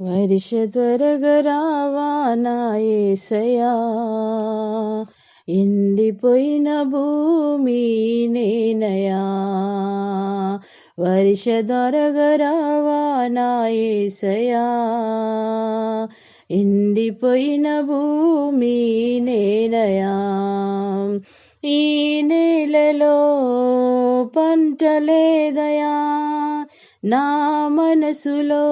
వర్ష త్వరగా రావా నా యేసయ్యా, ఎండిపోయిన భూమి నేనయా. వర్ష త్వరగా రావా నా యేసయ్యా, ఎండిపోయిన భూమి నేనయా. ఈ నేలలో పంట లేదయా, నా మనసులో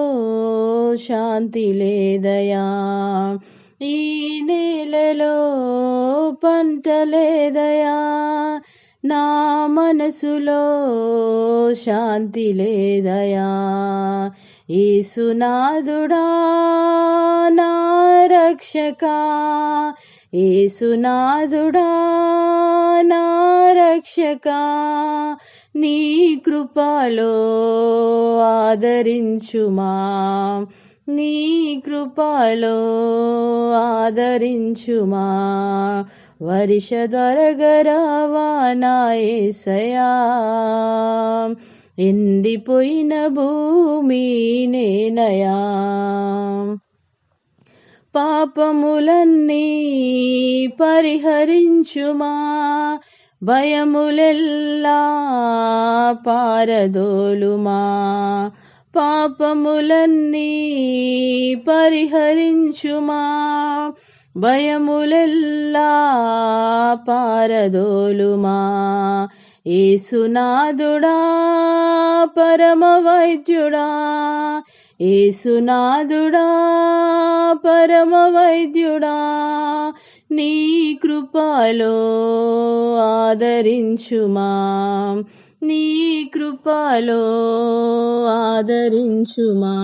శాంతి లేదయా. ఈ నేలలో పంట లేదయా, నా మనసులో శాంతి లేదయా. యేసునాథుడా నా రక్షకా, యేసునాథుడా నా రక్షకా, నీ కృపలో ఆదరించుమా, నీ కృపలో ఆదరించుమా. వర్ష త్వరగా రావా నా యేసయ్యా, ఎండిపోయిన భూమి నేనయా. పాపములన్నీ పరిహరించుమా, భయములెల్లా పారదోలుమా. పాపములన్నీ పరిహరించుమా, భయములెల్లా పారదోలుమా. యేసునాథుడా పరమ వైద్యుడా, యేసునాథుడా పరమ వైద్యుడా, నీ కృపలో ఆదరించుమా, నీ కృపలో ఆదరించుమా.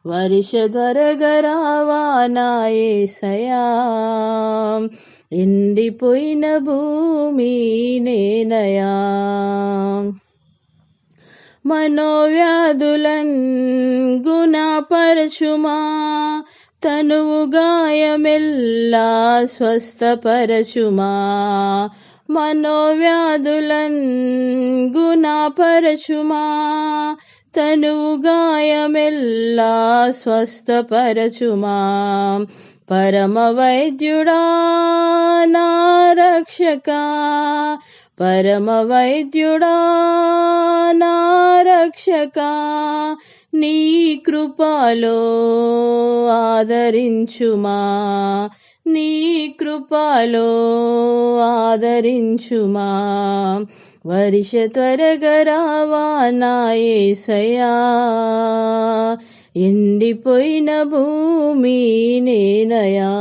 వర్ష త్వరగా రావా నా యేసయ్యా, ఎండిపోయిన భూమి నేనయా. మనోవ్యాధులన్ గుణపరచుమా, తనువు గాయమెల్లా స్వస్థపరచుమా. మనోవ్యాధులన్ గుణపరచుమా, తనువు గాయమెల్లా స్వస్థపరచుమా. పరమ వైద్యుడా నా రక్షకా, పరమ వైద్యుడా నా రక్షకా, నీ కృపలో ఆదరించుమా, నీ కృపలో ఆదరించుమా. వర్ష త్వరగా రావా నా యేసయ్యా, ఎండిపోయిన భూమి నేనయా.